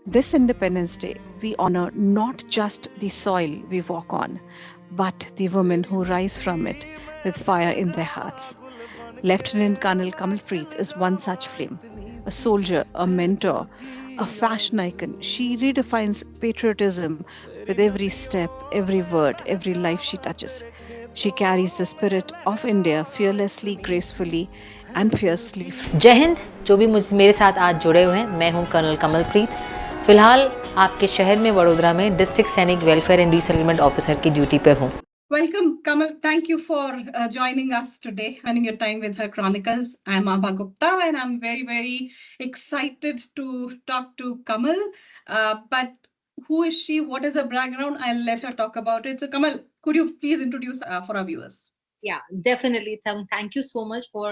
This Independence Day, we honor not just the soil we walk on, but the women who rise from it with fire in their hearts. Lieutenant Colonel Kamalpreet is one such flame. A soldier, a mentor, a fashion icon, she redefines patriotism with every step, every word, every life she touches. She carries the spirit of India fearlessly, gracefully, and fiercely free. जय हिंद। जो भी मुझ मेरे साथ आज जुड़े हुए हैं, मैं हूं कर्नल कमलप्रीत। फिलहाल आपके शहर में वडोदरा में डिस्ट्रिक्ट सैनिक वेलफेयर एंड रीसेटलमेंट ऑफिसर की ड्यूटी पर हूं। Welcome, Kamal. Thank you for joining us today, spending your time with Her Chronicles. I'm Abha Gupta, and I'm very, very excited to talk to Kamal. But who is she? What is her background? I'll let her talk about it. So, Kamal, could you please introduce for our viewers? Yeah, definitely. Thank you so much for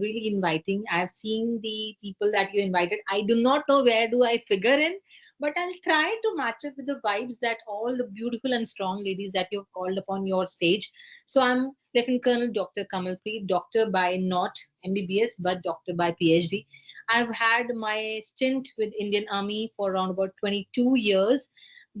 really inviting. I've seen the people that you invited. I do not know where do I figure in, but I'll try to match it with the vibes that all the beautiful and strong ladies that you've called upon your stage. So I'm Lieutenant Colonel Dr. Kamalpreet, doctor by not MBBS, but doctor by PhD. I've had my stint with Indian Army for around about 22 years.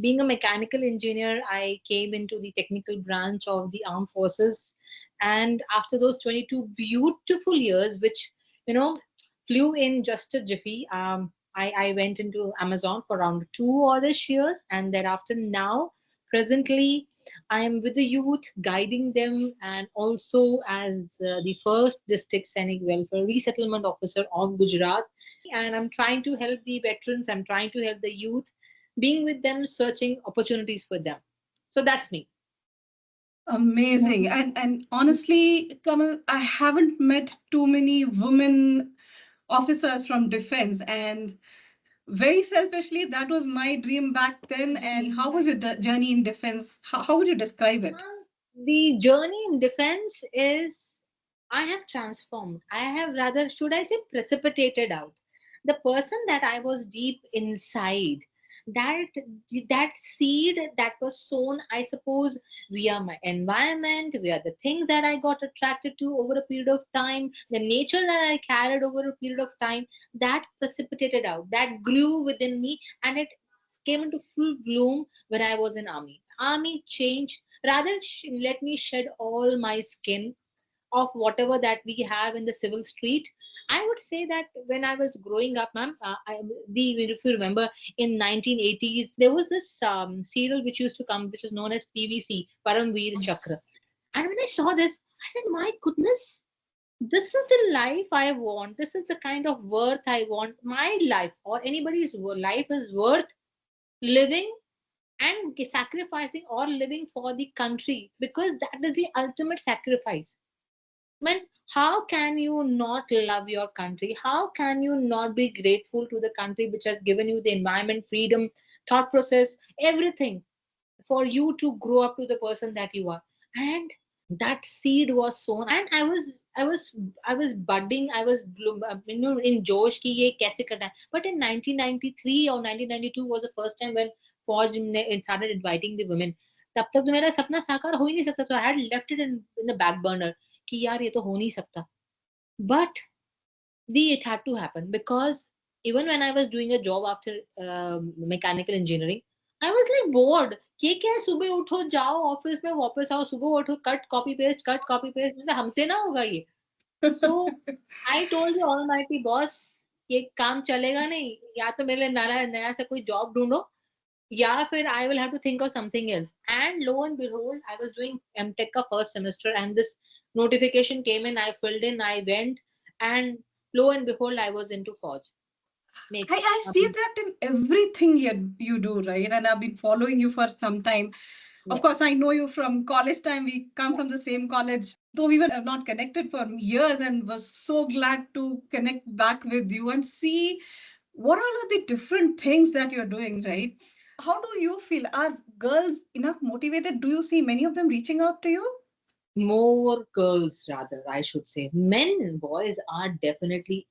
Being a mechanical engineer, I came into the technical branch of the armed forces, and after those 22 beautiful years, which, you know, flew in just a jiffy, I went into Amazon for around 2 or ish years. And thereafter, now, presently, I am with the youth, guiding them, and also as the first district Sainik Welfare Resettlement Officer of Gujarat. And I'm trying to help the veterans, I'm trying to help the youth, being with them, searching opportunities for them. So that's me. Amazing. And honestly, Kamal, I haven't met too many women officers from defense. And very selfishly, that was my dream back then. And how was your journey in defense? How would you describe it? The journey in defense is, I have transformed. I have, rather, should I say, precipitated out. The person that I was deep inside, that that seed that was sown, I suppose, via my environment, via the things that I got attracted to over a period of time, the nature that I carried over a period of time, that precipitated out, that grew within me, and it came into full bloom when I was in army. Army changed, rather let me shed all my skin of whatever that we have in the civil street. I would say that when I was growing up, ma'am, if you remember, in 1980s, there was this serial which used to come, which is known as PVC, Paramveer Chakra. And when I saw this, I said, my goodness, this is the life I want. This is the kind of worth I want. My life or anybody's life is worth living and sacrificing or living for the country, because that is the ultimate sacrifice. Man, how can you not love your country? How can you not be grateful to the country which has given you the environment, freedom, thought process, everything for you to grow up to the person that you are? And that seed was sown, and I was budding, I was in josh ki ye kaise karna hai. But in 1993 or 1992 was the first time when Fauj started inviting the women. तब तक तो मेरा सपना साकार हो ही नहीं सकता, तो I had left it in the back burner कि यार ये तो हो नहीं सकता. But it had to happen, because even when I was doing a job after mechanical engineering, I was like bored. ये क्या है, सुबह उठो जाओ ऑफिस में वापस आओ, सुबह उठो कट कॉपी पेस्ट, मतलब हमसे ना होगा ये. So I told the almighty boss, ये काम चलेगा नहीं, या तो मेरे लिए नया नया से कोई जॉब ढूंढो, या फिर I will have to think of something else. And lo and behold, I was doing MTech का first semester, and this notification came in, I filled in, I went, and lo and behold, I was into Forge. I see that in everything you do, right? And I've been following you for some time. Of course, I know you from college time. We come from the same college, though we were not connected for years, and was so glad to connect back with you and see what all are the different things that you're doing, right? How do you feel? Are girls enough motivated? Do you see many of them reaching out to you? More girls, rather, I should say. Men and boys are definitely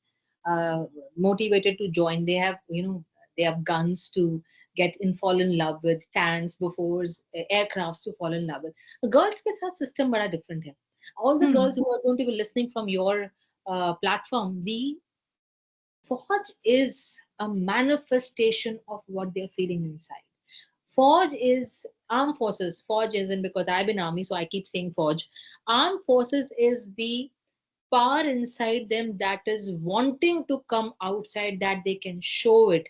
motivated to join. They have, they have guns to fall in love with, tanks, befores, aircrafts to fall in love with. The girls के साथ system बड़ा different है. All the girls who are going to be listening from your platform, the Forge is a manifestation of what they're feeling inside. Forge is armed forces. Forge isn't because I've been army, so I keep saying forge. Armed forces is the power inside them that is wanting to come outside, that they can show it,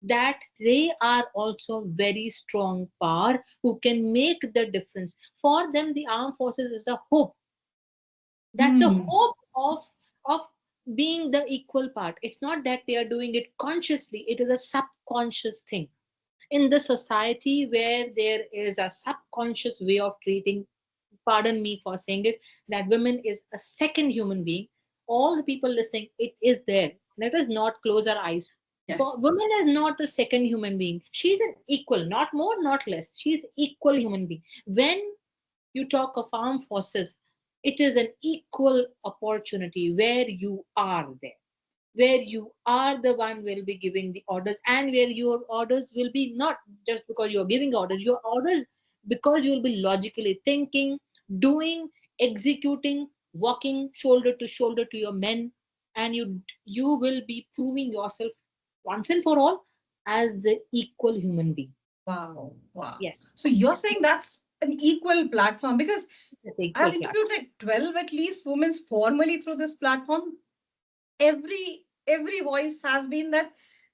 that they are also very strong power who can make the difference. For them, the armed forces is a hope. That's a hope of being the equal part. It's not that they are doing it consciously, it is a subconscious thing in the society where there is a subconscious way of treating, pardon me for saying it, that women is a second human being. All the people listening, it is there. Let us not close our eyes. For Yes. women is not a second human being. She's an equal, not more, not less. She's equal human being. When you talk of armed forces, it is an equal opportunity where you are there, where you are the one will be giving the orders, and where your orders will be not just because you're giving orders, your orders because you'll be logically thinking, doing, executing, walking shoulder to shoulder to your men, and you will be proving yourself once and for all as the equal human being. Wow. Wow. Yes, So you're saying that's an equal platform, because that's the I've equal part. interviewed like 12 at least women formally through this platform. Every voice has been that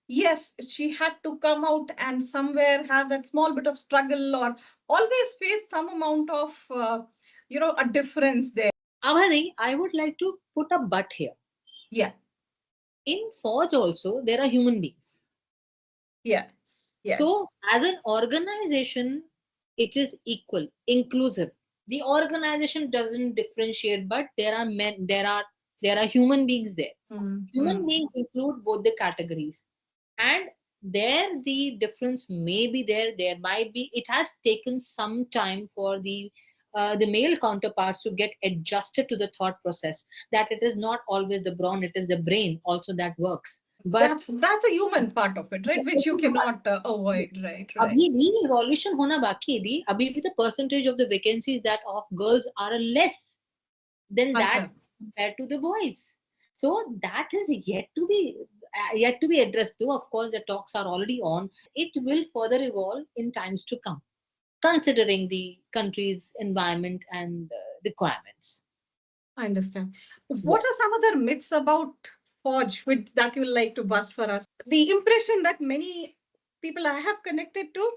yes, she had to come out and somewhere have that small bit of struggle, or always face some amount of a difference there. Avadi, I would like to put a but here. Yeah. In Forge also, there are human beings. Yes. Yes. So, as an organization, it is equal, inclusive. The organization doesn't differentiate, but there are men, there are human beings there. Human beings include both the categories, and there the difference may be there. There might be. It has taken some time for the male counterparts to get adjusted to the thought process that it is not always the brawn, it is the brain also that works. But That's a human part of it, right? Which you cannot avoid, right? Right. अभी भी evolution होना बाकी है दी. अभी भी the percentage of the vacancies that of girls are less than That's that right. compared to the boys. So that is yet to be addressed. Though of course the talks are already on. It will further evolve in times to come, considering the country's environment and requirements. I understand. What Yes. are some other myths about Forge which that you would like to bust for us? The impression that many people I have connected to,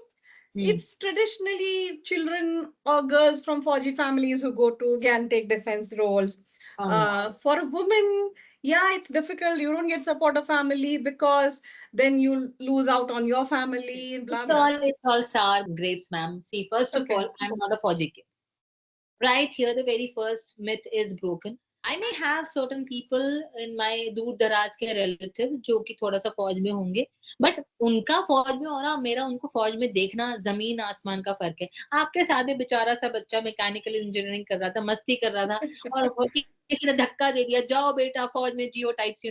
it's traditionally children or girls from Forgy families who go to and take defense roles. For a woman, yeah, it's difficult. You don't get support of family because then you lose out on your family and blah blah. It's all sour grapes, ma'am. See, first of Okay. all, I'm not a Fauji kid. Right here, the very first myth is broken. I may have certain people in my दूर दराज के relatives जो कि थोड़ा सा फौज में होंगे, but उनका फौज में और मेरा उनको फौज में देखना जमीन आसमान का फर्क है. आपके साथ में बेचारा सा बच्चा मैकेनिकल इंजीनियरिंग कर रहा था, मस्ती कर रहा था और किसी ने धक्का दे दिया, जाओ बेटा फौज में जियो टाइप्स,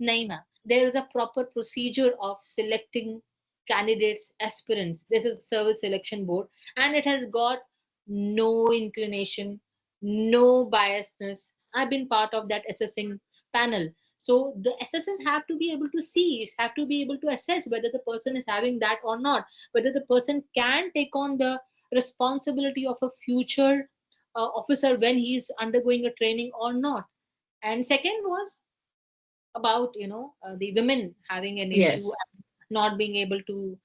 नहीं ma'am. There is a proper procedure of selecting candidates, aspirants. This is service selection board, and it has got no inclination, no biasness. I've been part of that assessing panel. So the assessors have to be able to see, have to be able to assess whether the person is having that or not, whether the person can take on the responsibility of a future officer when he is undergoing a training or not. And second was about the women having an issue Yes. and not being able to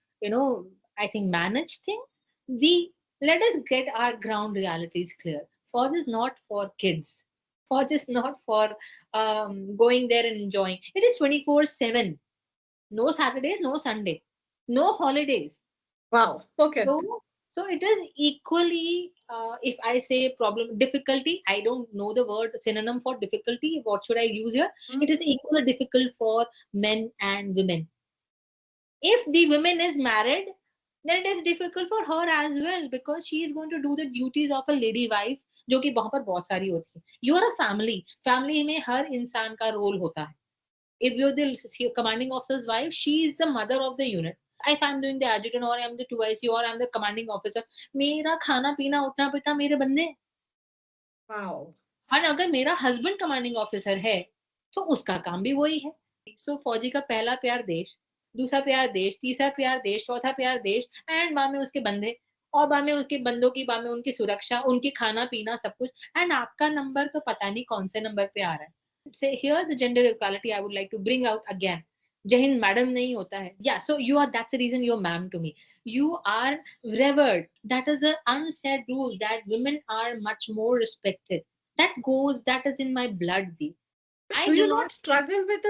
I think manage things. We let us get our ground realities clear. Forge is not for kids. Forge is not for going there and enjoying. It is 24/7. No Saturdays, no Sunday, no holidays. Wow. Okay. So it is equally, if I say problem, difficulty, I don't know the word synonym for difficulty. What should I use here? It is equally difficult for men and women. If the woman is married, then it is difficult for her as well because she is going to do the duties of a lady wife, जो कि वहां पर बहुत सारी होती है. You are a family में हर इंसान का रोल होता है. If you're the commanding officer's wife, she is the mother of the unit. If I'm doing the adjutant or I'm the 2IC or I'm the commanding officer, मेरा खाना पीना उठना बैठना मेरे बंदे. Wow. और अगर मेरा हस्बैंड कमांडिंग ऑफिसर है तो उसका काम भी वही है. सो फौजी का पहला प्यार देश. दूसरा प्यार देश, तीसरा प्यार देश, चौथा प्यार देश, एंड बाद में उसके बंदे, और बाद में उसके बंदों की, बाद में उनकी सुरक्षा, उनकी खाना पीना सब कुछ, एंड आपका नंबर तो पता नहीं कौन से नंबर पे आ रहा है. Say here the gender equality I would like to bring out again. Jai Hind madam नहीं होता है. Yeah, so you are, that's the reason you're ma'am to me. You are revered. That is an unsaid rule that women are much more respected. That is in my blood, Deep. Do you not struggle with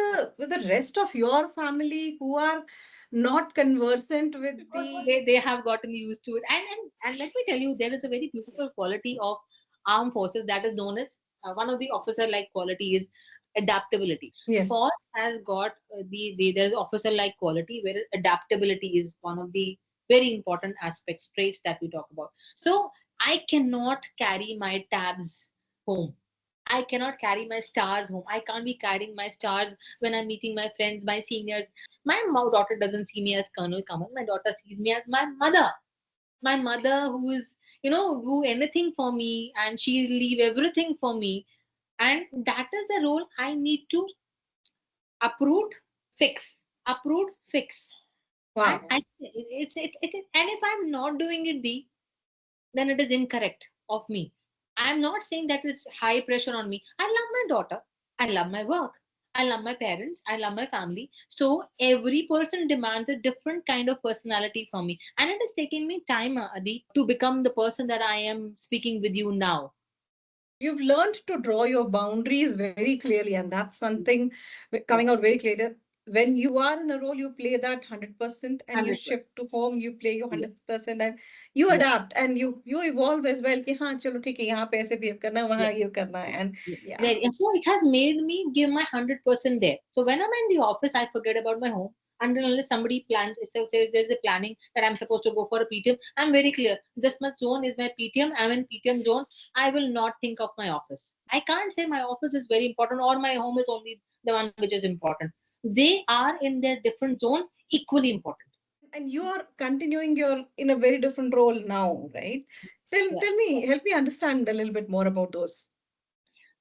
the rest of your family who are not conversant with the? They have gotten used to it. And let me tell you, there is a very beautiful quality of armed forces that is known as one of the officer like quality is adaptability. Yes. Force has got there's officer like quality where adaptability is one of the very important aspects, traits that we talk about. So I cannot carry my tabs home. I cannot carry my stars home. I can't be carrying my stars when I'm meeting my friends, my seniors. My daughter doesn't see me as Colonel Kamal. My daughter sees me as my mother. My mother who is, do anything for me, and she'll leave everything for me. And that is the role I need to uproot, fix. Uproot, fix. Wow. And it is, and if I'm not doing it, then it is incorrect of me. I'm not saying that it's high pressure on me. I love my daughter. I love my work. I love my parents. I love my family. So every person demands a different kind of personality from me. And it has taken me time, Adi, to become the person that I am speaking with you now. You've learned to draw your boundaries very clearly, and that's one thing coming out very clearly. When you are in a role, you play that 100%, and you 100%. shift to home, you play your 100%, and you adapt and you evolve as well. कि हाँ चलो ठीक है यहाँ पे ऐसे behave करना है, वहाँ ये करना है, and yeah. And so it has made me give my 100% there. So when I'm in the office, I forget about my home. Unless somebody plans, it says there's a planning that I'm supposed to go for a PTM, I'm very clear. This much zone is my PTM. I'm in PTM zone. I will not think of my office. I can't say my office is very important or my home is only the one which is important. They are in their different zone, equally important. And you are continuing in a very different role now, right? Tell me, help me understand a little bit more about those.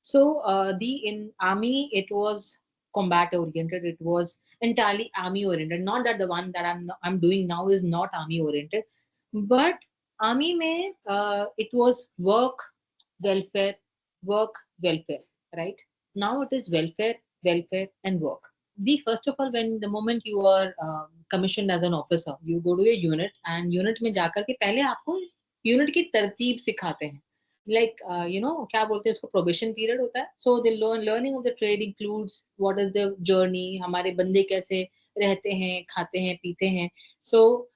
So in army, it was combat oriented. It was entirely army oriented. Not that the one that I'm doing now is not army oriented, but army mein it was work, welfare, right? Now it is welfare, and work. First of all, when the moment you are commissioned as an officer, you go to a unit, and unit में जाकर के पहले आपको unit की तरतीब सिखाते हैं. Like क्या बोलते हैं उसको, probation period होता है. So the learning of the trade includes what is the journey, हमारे बंदे कैसे रहते हैं, खाते हैं, पीते हैं. So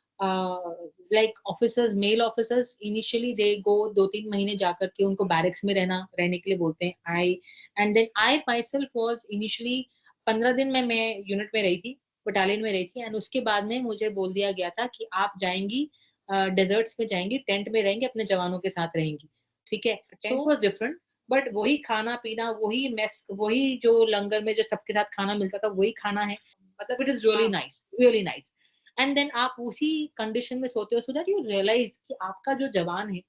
like officers, male officers, initially they go 2-3 महीने जाकर के उनको barracks में रहने के लिए बोलते हैं. And then I myself was initially 15 दिन मैं यूनिट में रही थी, बटालियन में रही थी. एंड उसके बाद में मुझे बोल दिया गया था कि आप जाएंगी डेजर्ट्स में, जाएंगी टेंट में रहेंगी, अपने जवानों के साथ रहेंगी. ठीक है, टेंट वाज डिफरेंट, बट वही खाना पीना, वही मेस, वही जो लंगर में जो सबके साथ खाना मिलता था वही खाना है. मतलब it is really nice, really nice. And then आप उसी कंडीशन में सोते हो, सो दैट यू रियलाइज कि आपका जो जवान है,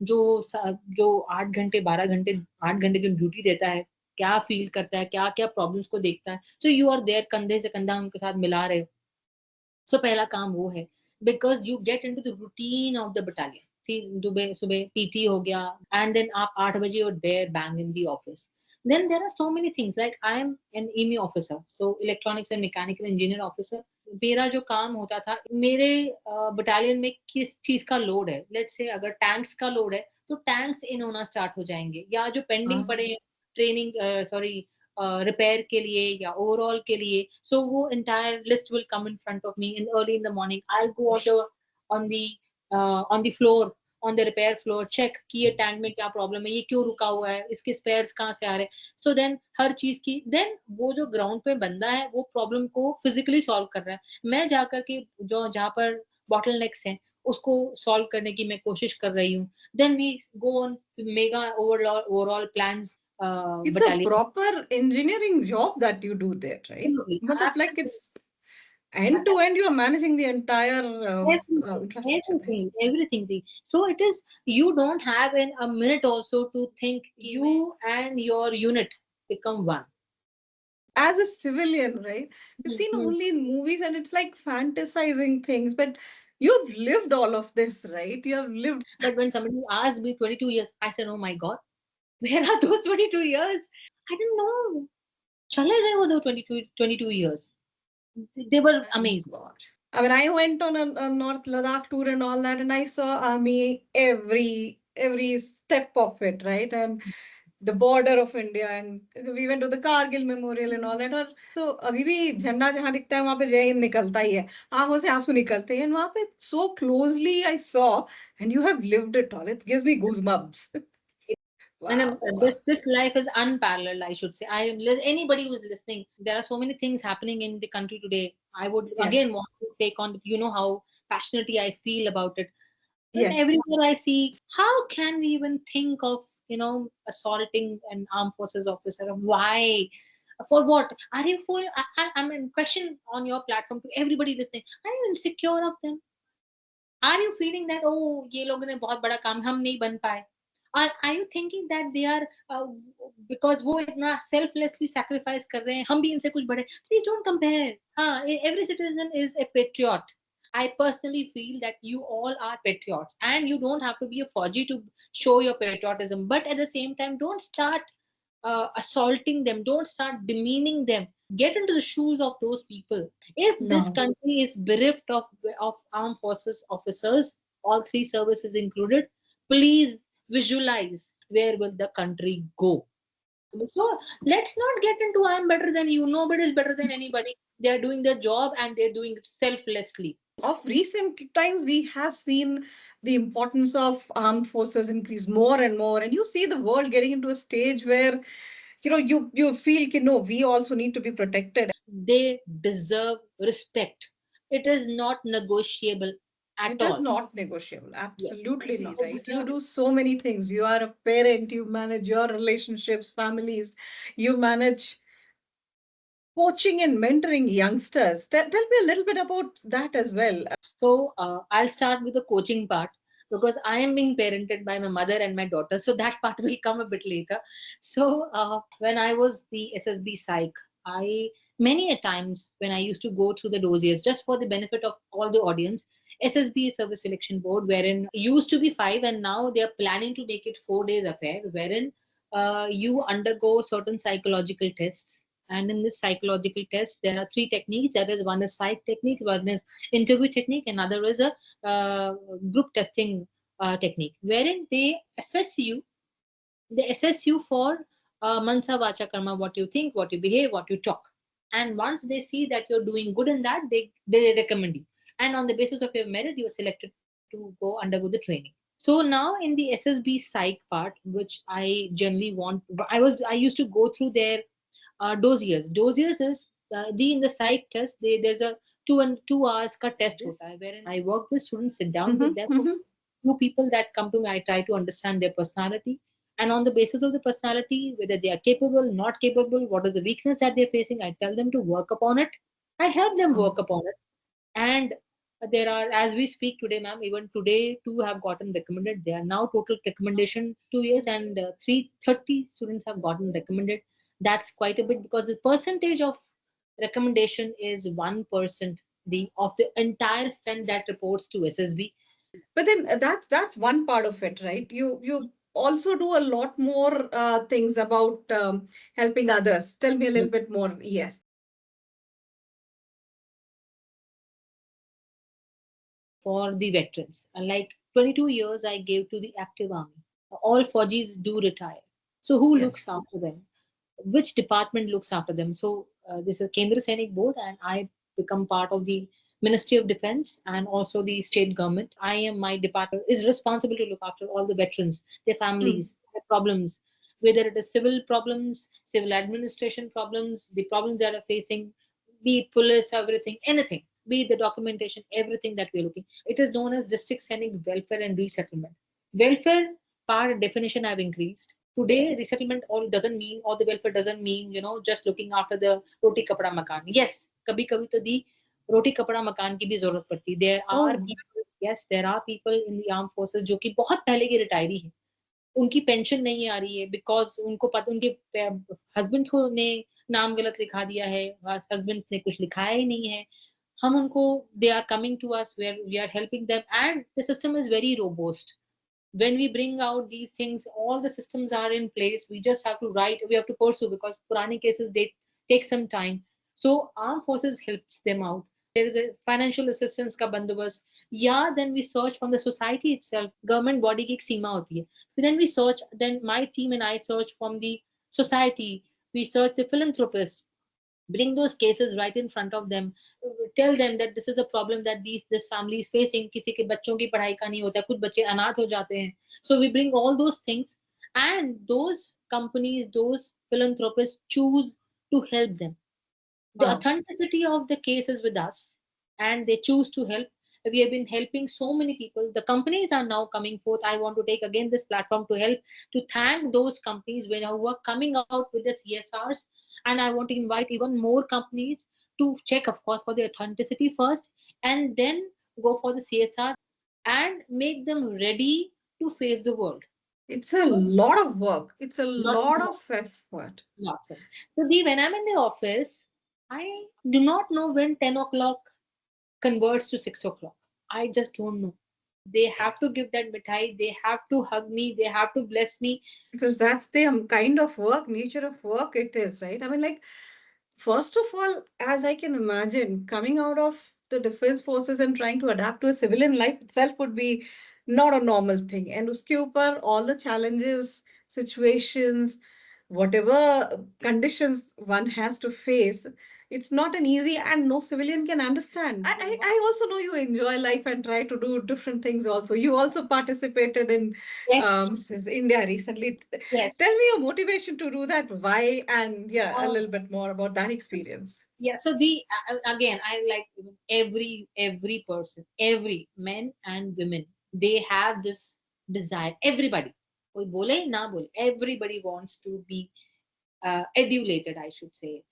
जो 8 घंटे 12 घंटे 8 घंटे की ड्यूटी देता है, क्या फील करता है, क्या क्या प्रॉब्लम्स को देखता है. सो यू आर देयर, कंधे से कंधा उनके साथ मिला रहे हो. सो पहला काम वो है, because you get into the routine of the battalion. सुबह पीटी हो गया, एंड देन आप 8 बजे और there bang in the office. Then there are so many things, like I am an EME officer, so electronics and mechanical engineer officer. मेरा जो काम होता था, मेरे बटालियन में किस चीज का लोड है, लेट्स से अगर टैंक्स का लोड है तो टैंक्स इन होना स्टार्ट हो जाएंगे, या जो पेंडिंग पड़े ट्रेनिंग रिपेयर के लिए या ओवरऑल के लिए. सो वो entire list will come in front of me in early in the morning. I'll go out on the floor, on the repair floor, check कि ये टैंक में क्या प्रॉब्लम है, ये क्यों रुका हुआ है, इसके स्पेयर्स कहाँ से आ रहे हैं. सो देन हर चीज की, देन वो जो ग्राउंड पे बंदा है वो प्रॉब्लम को फिजिकली सॉल्व कर रहा है. मैं जाकर के जो जहाँ पर बॉटल नेक्स हैं उसको सॉल्व करने की मैं कोशिश कर रही हूँ. Then we go on mega overall plans. It's a proper engineering job that you do there, right? But like it's end to end, you are managing the entire everything. So it is, you don't have a minute also to think. You and your unit become one. as a civilian, right? You've seen only in movies and it's like fantasizing things, but you've lived all of this, right? You have lived. But when somebody asked me 22 years, I said, oh my God, where are those 22 years? I didn't know. Chale gaye wo 22 years. They were amazing. God. I mean, I went on a North Ladakh tour and all that, and I saw army every step of it, right? And the border of India, and we went to the Kargil Memorial and all that. और so अभी भी झंडा जहाँ दिखता है वहाँ पे जय हिंद निकलता ही है, आंखों से आंसू निकलते हैं, and वहाँ पे so closely I saw, and you have lived it all. It gives me goosebumps. And this life is unparalleled, I should say. Anybody who's listening, there are so many things happening in the country today. I would again want to take on, you know, how passionately I feel about it. And everywhere I see, how can we even think of, you know, assaulting an armed forces officer? Why? For what? Are you for? I'm in question on your platform to everybody listening. Are you insecure of them? Are you feeling that, oh, ये लोगों ने बहुत बड़ा काम हम नहीं बन पाए? Are you thinking that they are because वो इतना selflessly sacrifice कर रहे हैं, हम भी इनसे कुछ बड़े? Please don't compare. Every citizen is a patriot. I personally feel that you all are patriots, and you don't have to be a Fauji to show your patriotism. But at the same time, don't start assaulting them. Don't start demeaning them. Get into the shoes of those people. If this country is bereft of armed forces officers, all three services included, please visualize where will the country go. So let's not get into I'm better than you. Nobody is better than anybody. They are doing their job and they're doing it selflessly. Of recent times, we have seen the importance of armed forces increase more and more, and you see the world getting into a stage where, you know, you feel, you know, we also need to be protected. They deserve respect. It is not negotiable at all. It is not negotiable. Absolutely not. Right? You do so many things. You are a parent. You manage your relationships, families. You manage coaching and mentoring youngsters. Tell me a little bit about that as well. So I'll start with the coaching part because I am being parented by my mother and my daughter. So that part will come a bit later. So when I was the SSB Psych, many a times when I used to go through the dossiers, just for the benefit of all the audience, SSB Service Selection Board, wherein used to be 5 and now they are planning to make it 4 days affair, wherein you undergo certain psychological tests. And in this psychological test, there are 3 techniques. That is, one is psych technique, one is interview technique, another is a group testing technique, wherein they assess you. They assess you for mansa vacha karma, what you think, what you behave, what you talk. And once they see that you're doing good in that, they recommend you. And on the basis of your merit, you're selected to go undergo the training. So now in the SSB psych part, which I generally want, I used to go through their dossiers. Dossiers is in the psych test. There's a 2 hours ka test hota hai, wherein I work with students, sit down with them. Few people that come to me, I try to understand their personality, and on the basis of the personality, whether they are capable, not capable, what is the weakness that they're facing, I tell them to work upon it. I help them work upon it, and there are, as we speak today, ma'am, even today 2 have gotten recommended. They are now total recommendation 2 years, and 330 students have gotten recommended. That's quite a bit because the percentage of recommendation is 1% of the entire strength that reports to SSB. But then that's one part of it, right? You also do a lot more things about helping others. Tell me a little bit more. Yes. For the veterans, like 22 years I gave to the active army. All Faujis do retire. So who looks after them? Which department looks after them? So this is Kendra Sainik Board, and I become part of the Ministry of Defense and also the state government. My department is responsible to look after all the veterans, their families, their problems, whether it is civil problems, civil administration problems, the problems that are facing, be it police, everything, anything, be it the documentation, everything that we're looking. It is known as District Sainik Welfare and Resettlement. Welfare part definition I've increased. Today, resettlement all doesn't mean, or the welfare doesn't mean, just looking after the roti kapda makan. Yes, kabhi kabhi to the roti kapda makan ki bhi zarurat padti. There are people in the armed forces जो कि बहुत पहले की retiree है. उनकी pension नहीं आ रही है बिकॉज उनको पता उनके हस्बैंड को ने नाम गलत लिखा दिया है, हस्बैंड ने कुछ लिखाया ही नहीं है, हम उनको they are coming to us where we are helping them and the system is very robust. When we bring out these things, all the systems are in place. We just have to write, we have to pursue because Purani cases, they take some time. So armed forces helps them out. There is a financial assistance ka bandobast. Yeah, then we search from the society itself. Government body ki ek seema hoti hai. Then we search, then my team and I search from the society. We search the philanthropists, bring those cases right in front of them, tell them that this is the problem that this family is facing. किसी के बच्चों की पढ़ाई का नहीं होता, कुछ बच्चे अनाथ हो जाते हैं. So we bring all those things, and those companies, those philanthropists choose to help them. The Wow. authenticity of the case is with us, and they choose to help. We have been helping so many people. The companies are now coming forth. I want to take again this platform to help, to thank those companies who are coming out with the CSRs. And I want to invite even more companies to check, of course, for the authenticity first, and then go for the CSR and make them ready to face the world. It's a So, lot of work. It's a not lot of effort. lots of. So, when I'm in the office, I do not know when 10 o'clock converts to 6 o'clock. I just don't know. They have to give that mithai, they have to hug me, they have to bless me. Because that's the kind of work, nature of work it is, right? I mean, like, first of all, as I can imagine, coming out of the defense forces and trying to adapt to a civilian life itself would be not a normal thing. And uske upar, all the challenges, situations, whatever conditions one has to face, it's not an easy, and no civilian can understand. I also know you enjoy life and try to do different things also. You also participated in Yes, India recently. yes. Tell me your motivation to do that, why, and yeah, a Uh, little bit more about that experience. yeah. So the again, I like every person, every men and women, they have this desire. Everybody, koi bole na bole, everybody wants to be adulated, I should say,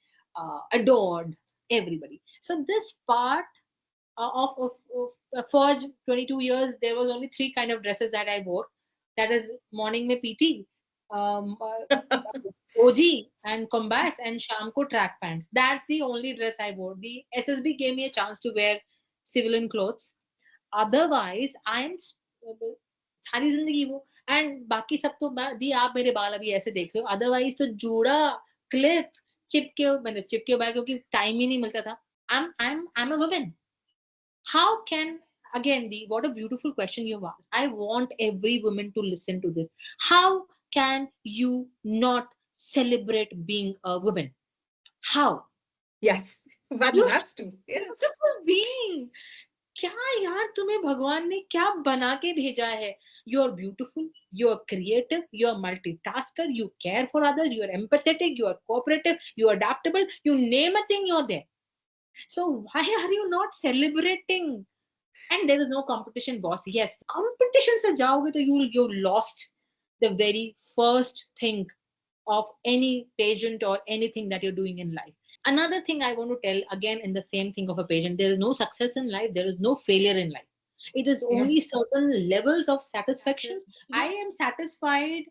adored. Everybody. So this part for 22 years, there was only three kind of dresses that I wore. That is morning mein PT, OG and combats, and sham ko track pants. That's the only dress I wore. The SSB gave me a chance to wear civilian clothes. Otherwise, I'm सारी जिंदगी वो, and बाकी सब तो दी आप मेरे बाल अभी ऐसे देख रहे हो, अदरवाइज तो जूड़ा, क्लिप, चिपके, मैंने चिपके हुआ है क्योंकि टाइम ही नहीं मिलता था. I'm a woman. How can, again, the what a beautiful question you've asked. I want every woman to listen to this. How can you not celebrate being a woman? How? Yes, one You're has to. Yes. beautiful being. क्या यार तुम्हें भगवान ने क्या बना के भेजा है? You are beautiful, you are creative, you are multitasker, you care for others, you are empathetic, you are cooperative, you are adaptable, you name a thing, you're there. So why are you not celebrating? And there is no competition, boss. Yes, competition se jaoge to you lost the very first thing of any pageant or anything that you're doing in life. Another thing I want to tell, again, in the same thing of a pageant, there is no success in life, there is no failure in life. It is only Yes. certain levels of satisfactions. I am satisfied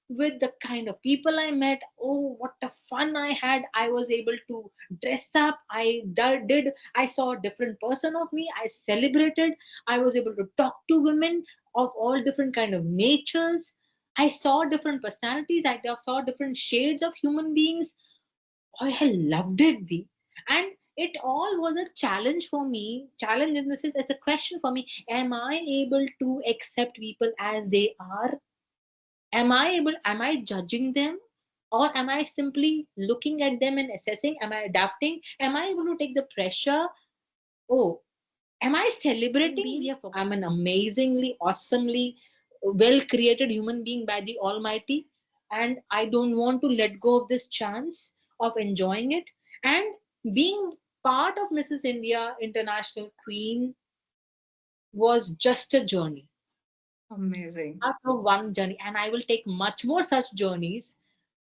with the kind of people I met. Oh, what a fun I had. I was able to dress up. I saw a different person of me. I celebrated. I was able to talk to women of all different kind of natures. I saw different personalities. I saw different shades of human beings. I loved it, Dee. And it all was a challenge for me. Challenge in the sense, it's a question for me. Am I able to accept people as they are? Am I judging them? Or am I simply looking at them and assessing? Am I adapting? Am I able to take the pressure? Oh, am I celebrating being here? I'm an amazingly, awesomely well created human being by the Almighty. And I don't want to let go of this chance of enjoying it. And being part of Mrs. India International Queen was just a journey. Amazing. After one journey, and I will take much more such journeys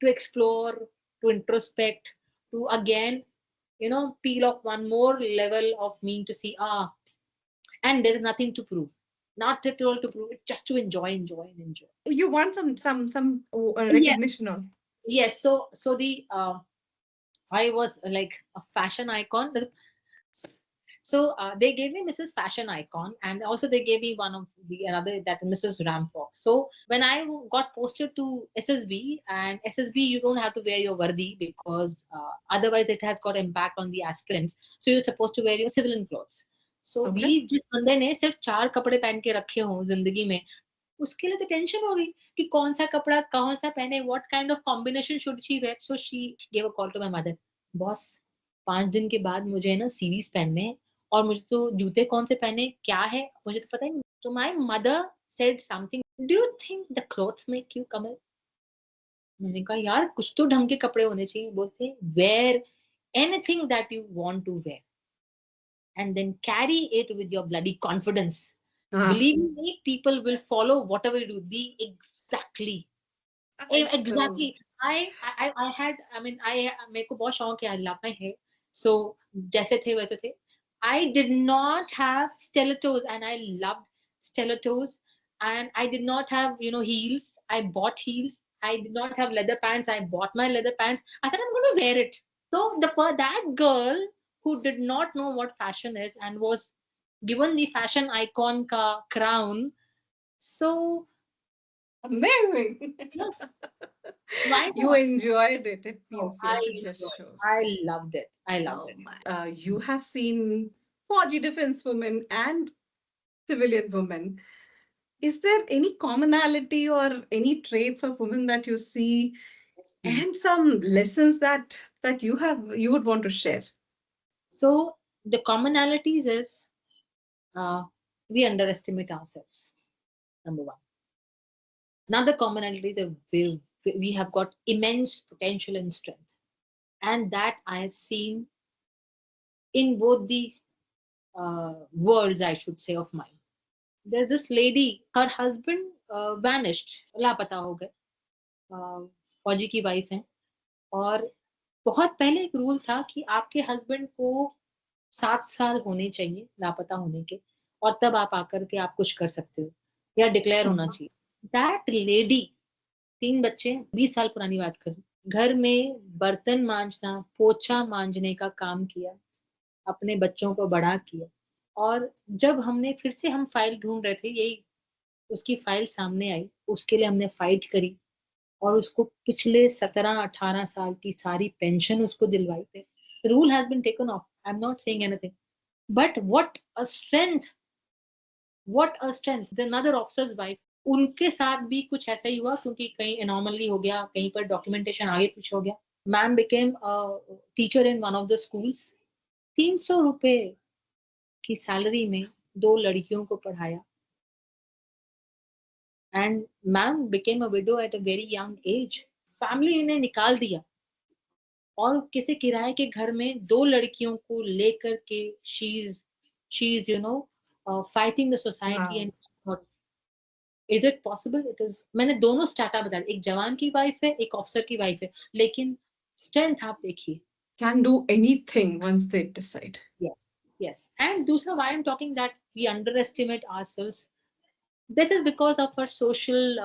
to explore, to introspect, to again, peel off one more level of me to see, and there is nothing to prove. Not at all to prove it, just to enjoy and enjoy. You want some Yes, recognition on. yes. So the I was like a fashion icon. So they gave me Mrs. Fashion Icon, and also they gave me one of the another, that Mrs. Ram Fox. So when I got posted to SSB, and SSB, you don't have to wear your vardi, because otherwise it has got impact on the aspirants. So you're supposed to wear your civilian clothes. So Okay. भी जिस बंदे ने सिर्फ 4 कपड़े पहन के रखे हों जिंदगी में, उसके लिए तो टेंशन हो गई कि कौन सा कपड़ा कौन सा पहने, what kind of combination should she wear. So she gave a call to my mother, boss 5 दिन के बाद मुझे ना सीरीज पहनने हैं, और मुझे तो जूते कौन से पहने क्या है मुझे तो पता ही नहीं. तो my mother said something, do you think the clothes make you Kamal? मैंने कहा यार कुछ तो ढंग के कपड़े होने चाहिए. बोलते wear anything that you want to wear, and then carry it with your bloody confidence. Believe me, people will follow whatever you do. The exactly. Exactly. I had, I mean, मेरे को बहुत शौक है, I love my hair. So जैसे थे वैसे थे. I did not have stilettos, and I loved stilettos. And I did not have, heels. I bought heels. I did not have leather pants. I bought my leather pants. I said I'm going to wear it. So that girl who did not know what fashion is and was given the fashion icon ka crown. So Amazing. yes, why You not? enjoyed it. It Oh, means I yes, it just enjoyed it. shows. I loved it. I loved it. You have seen Fauji defense women and civilian women. Is there any commonality or any traits of women that you see, and some lessons that you would want to share? So the commonalities is we underestimate ourselves. Number one. Another commonality is we have got immense potential and strength, and that I have seen in both the worlds, I should say, of mine. There's this lady, her husband vanished, लापता हो गए, फौजी की wife है, और बहुत पहले एक रूल था कि आपके हस्बैंड को 7 साल होने चाहिए लापता होने के, और तब आप आकर के आप कुछ कर सकते हो या डिक्लेयर होना चाहिए. दैट लेडी, 3 बच्चे, 20 साल पुरानी बात कर, घर में बर्तन मांजना, पोछा मांजने का काम किया, अपने बच्चों को बड़ा किया. और जब हमने फिर से हम फाइल ढूंढ रहे थे, यही उसकी फाइल सामने आई, उसके लिए हमने फाइट करी, और उसको पिछले 17-18 साल की सारी पेंशन उसको दिलवाई थी. Rule has been taken off. I am not saying anything, but what a strength, what a strength. The another officer's wife, उनके साथ भी कुछ ऐसा ही हुआ, क्योंकि कहीं एनॉमली हो गया, कहीं पर डॉक्यूमेंटेशन आगे पीछे हो गया. Ma'am became teacher in one of the schools. 300 रुपए की सैलरी में 2 लड़कियों को पढ़ाया. And ma'am became a window at a very young age. Family ने निकाल दिया, और किसी किराए के घर में 2 लड़कियों को लेकर के she is fighting the society. And is it possible? It is. मैंने दोनों स्टार्टअप बताया, एक जवान की वाइफ है, एक ऑफिसर की वाइफ है, लेकिन स्ट्रेंथ आप देखिए. Can do anything once they decide. Yes. And दूसरा, why I'm talking that we underestimate ourselves, this is because of our social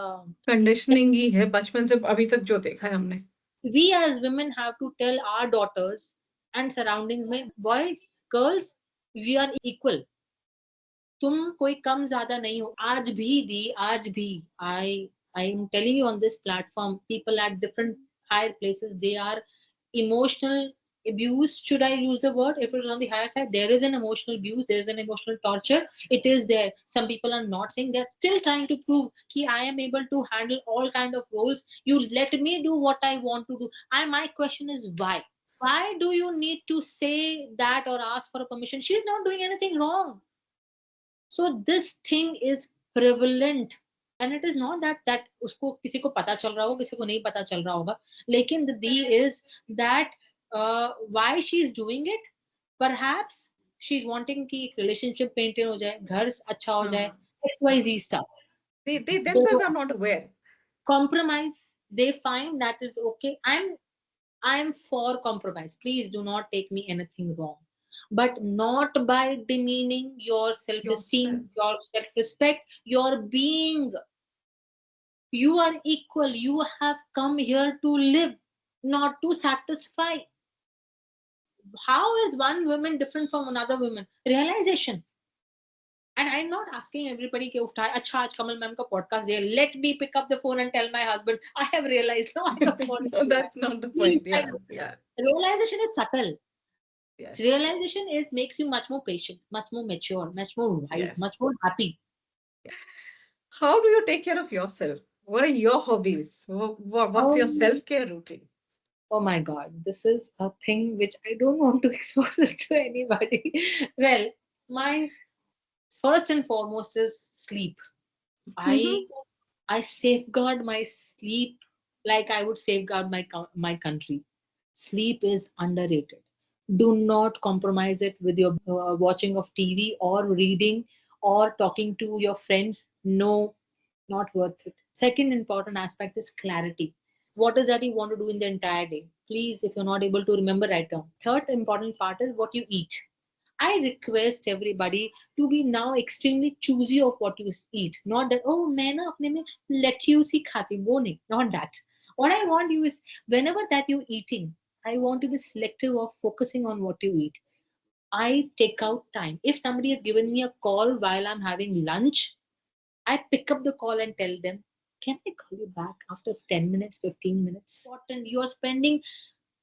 Conditioning ही है बचपन से अभी तक जो देखा है हमने. we as women have to tell our daughters and surroundings में, boys, girls, we are equal. तुम कोई कम ज्यादा नहीं हो. आज भी I am telling you on this platform, people at different higher places, they are emotional abuse. Should I use the word? If it is on the higher side, there is an emotional abuse, there is an emotional torture. It is there. Some people are not saying, they're still trying to prove that I am able to handle all kind of roles. You let me do what I want to do. My question is why? Why do you need to say that or ask for a permission? She's not doing anything wrong. So this thing is prevalent, and it is not that उसको किसी को पता चल रहा होगा, किसी को नहीं पता चल रहा होगा, लेकिन the D is that why she is doing it. Perhaps she's wanting कि relationship maintain हो जाए, घर अच्छा हो जाए, XYZ stuff. They themselves are not aware. Compromise, they find that is okay. I'm for compromise. Please do not take me anything wrong. but not by demeaning your self-esteem, your self-respect, your being. You are equal. You have come here to live, not to satisfy. How is one woman different from another woman? Realization. And I'm not asking everybody कि उठाए अच्छा आज कमल ma'am का podcast है. Let me pick up the phone and tell my husband I have realized. No, I don't want No, to do that's that. not the Please, point. I Yeah, don't. yeah, Realization is subtle. yes, Realization is makes you much more patient, much more mature, much more wise, much yes. more happy. How do you take care of yourself? What are your hobbies? What's your Um, self-care routine? oh my God, this is a thing which I don't want to expose it to anybody. Well, my first and foremost is sleep. I Mhm. I safeguard my sleep like I would safeguard my country. Sleep is underrated. Do not compromise it with your watching of TV or reading or talking to your friends. No, not worth it. Second important aspect is clarity. What is that you want to do in the entire day? Please, if you're not able to remember, write down. Third important part is what you eat. I request everybody to be now extremely choosy of what you eat. Not that, oh, मैं ना अपने में lettuce ही खाती वो नहीं. Not that. What I want you is whenever that you're eating, I want to be selective of focusing on what you eat. I take out time. If somebody has given me a call while I'm having lunch, I pick up the call and tell them, can I call you back after 10 minutes, 15 minutes? And you are spending,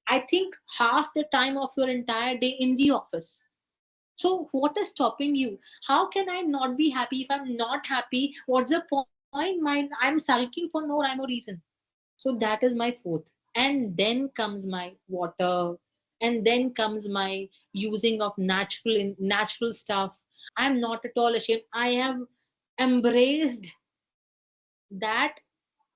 I think, half the time of your entire day in the office. So, what is stopping you? How can I not be happy? If I'm not happy, what's the point? I'm sulking for no rhyme or reason. So, that is my fourth. And then comes my water, and then comes my using of natural stuff. I'm not at all ashamed. I have embraced that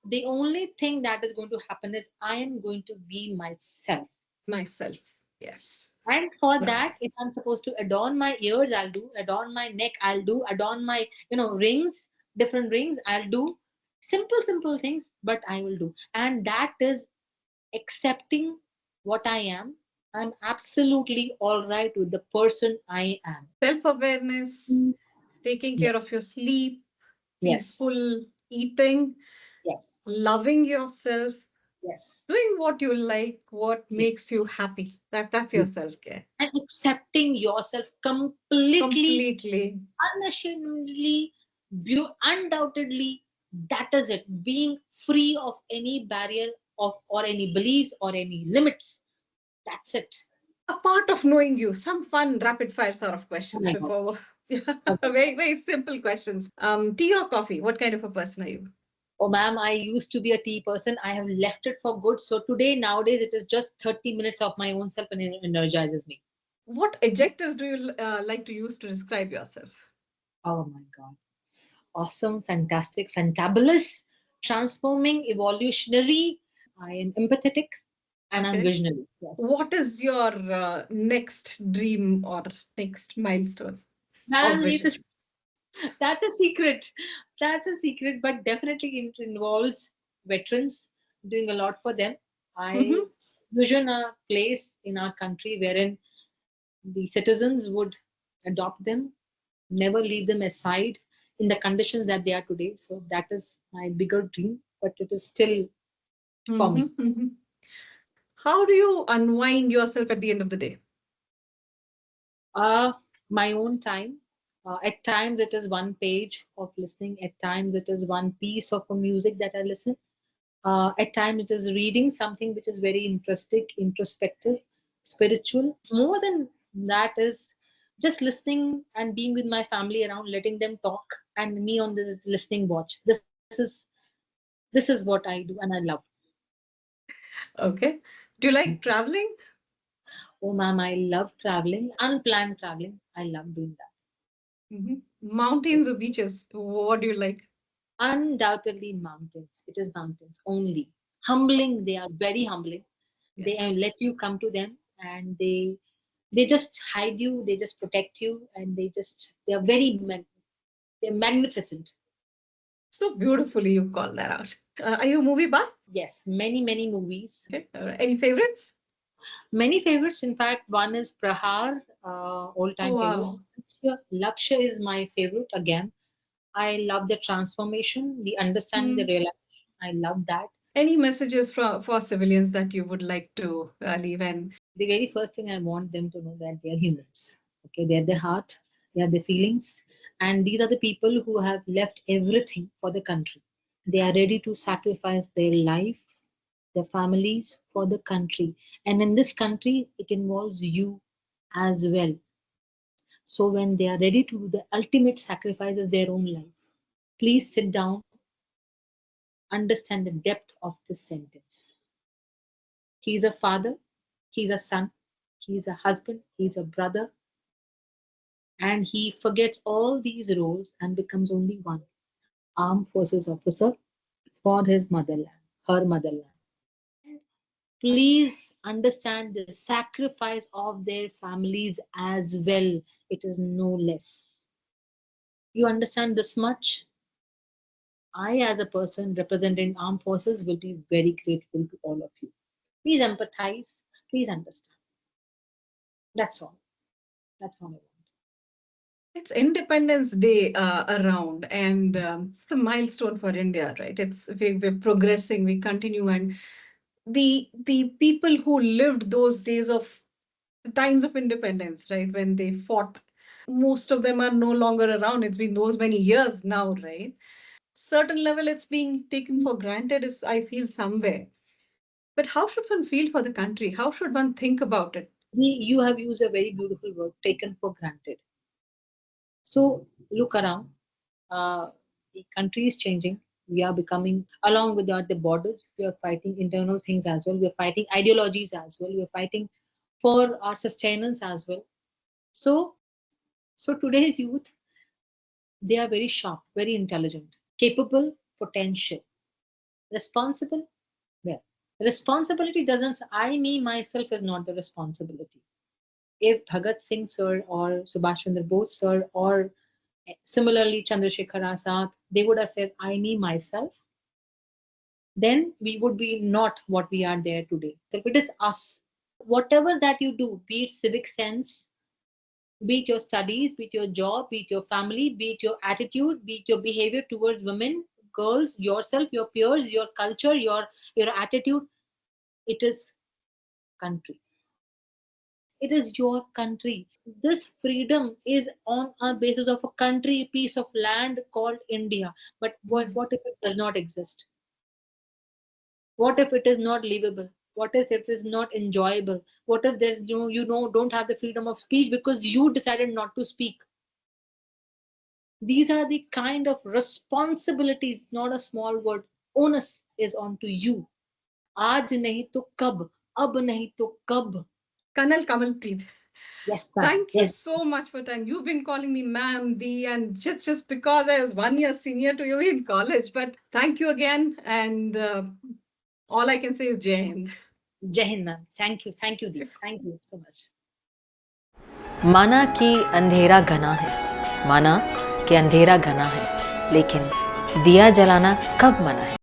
the only thing that is going to happen is I am going to be myself. Myself. Yes. And for No. that, if I'm supposed to adorn my ears, I'll do, adorn my neck, I'll do, adorn my, rings, different rings, I'll do. Simple things, but I will do. And that is accepting what I am. I'm absolutely all right with the person I am. Self-awareness, taking Yes, care of your sleep, yes, peaceful eating, yes, loving yourself, yes, doing what you like, what yes. makes you happy. That's your self-care. And accepting yourself completely, Completely. unashamedly, undoubtedly. That is it. Being free of any barrier of or any beliefs or any limits. That's it. A part of knowing you, some fun rapid fire sort of Oh questions my God. before. Okay. Very, very simple questions. Tea or coffee? What kind of a person are you? Oh, ma'am, I used to be a tea person. I have left it for good. So today, nowadays, it is just 30 minutes of my own self and it energizes me. What adjectives do you like to use to describe yourself? Oh my God. Awesome, fantastic, fantabulous, transforming, evolutionary. I am empathetic and I'm Okay. visionary. Yes. What is your next dream or next milestone or Man, vision? that's a secret. That's a secret, but definitely it involves veterans, doing a lot for them. I Mhm. vision a place in our country wherein the citizens would adopt them, never leave them aside in the conditions that they are today. So that is my bigger dream, but it is still forming. Mhm, mhm. How do you unwind yourself at the end of the day? My own time. At times it is one page of listening. At times it is one piece of a music that I listen. At times it is reading something which is very interesting, introspective, spiritual. More than that is just listening and being with my family around, letting them talk, and me on this listening watch. This is what I do, and I love. Okay. Do you like traveling? Oh, ma'am, I love traveling, unplanned traveling. I love doing that. Mhm. Mountains or beaches? What do you like? Undoubtedly, mountains. It is mountains only. Humbling. They are very humbling. They Yes. let you come to them, and they just hide you. They just protect you, and they are they're magnificent. So beautifully you call that out. Are you a movie buff? Yes, many movies. Okay. All right. Any favorites? Many favorites. In fact, one is Prahar, all-time Oh, wow. favorites. Lakshya is my favorite again. I love the transformation, the understanding, the Hmm. realization. I love that. Any messages for civilians that you would like to leave? And The very first thing I want them to know that they are humans. Okay, they are the heart, they are the feelings, and these are the people who have left everything for the country. They are ready to sacrifice their life, their families for the country. And in this country, it involves you as well. So when they are ready to do the ultimate sacrifice is their own life, please sit down, understand the depth of this sentence. He is a father, he is a son, he is a husband, he is a brother, and he forgets all these roles and becomes only one armed forces officer for his motherland, her motherland. Please understand the sacrifice of their families as well. It is no less. You understand this much? I, as a person representing armed forces, will be very grateful to all of you. Please empathize. Please understand. That's all. That's all I want. it's Independence Day around, and it's a milestone for India, right? We're progressing, we continue, and the people who lived those days of the times of independence, right, when they fought, most of them are no longer around. It's been those many years now, right? Certain level, it's being taken for granted, is I feel somewhere. But how should one feel for the country? How should one think about it? You have used a very beautiful word, taken for granted. So look around. The country is changing. We are becoming, along with the borders, we are fighting internal things as well. We are fighting ideologies as well. We are fighting for our sustenance as well. So, so today's youth, they are very sharp, very intelligent, capable, potential, responsible. Well, responsibility doesn't. I, me, myself is not the responsibility. If Bhagat Singh sir or Subhash Chandra Bose sir or similarly Chandrasekhar Azad, they would have said, I, me, myself, then we would be not what we are there today. So it is us. Whatever that you do, be it civic sense, be it your studies, be it your job, be it your family, be it your attitude, be it your behavior towards women, girls, yourself, your peers, your culture, your attitude, it is country. It is your country. This freedom is on a basis of a country, a piece of land called India. But what if it does not exist? What if it is not livable? What if it is not enjoyable? What if there's don't have the freedom of speech because you decided not to speak? These are the kind of responsibilities, not a small word. Onus is on to you. आज नहीं तो कब, अब नहीं तो कब. Kanal Kamalpreet, Yes, ma'am. thank you Yes. so much for time. You've been calling me ma'am, Dee, and just because I was 1 year senior to you in college. But thank you again, and all I can say is Jai Hind. Jai Hind, ma'am. Thank you, Dee. Thank you so much. माना कि अंधेरा घना है, माना कि अंधेरा घना है, लेकिन दिया जलाना कब मना है?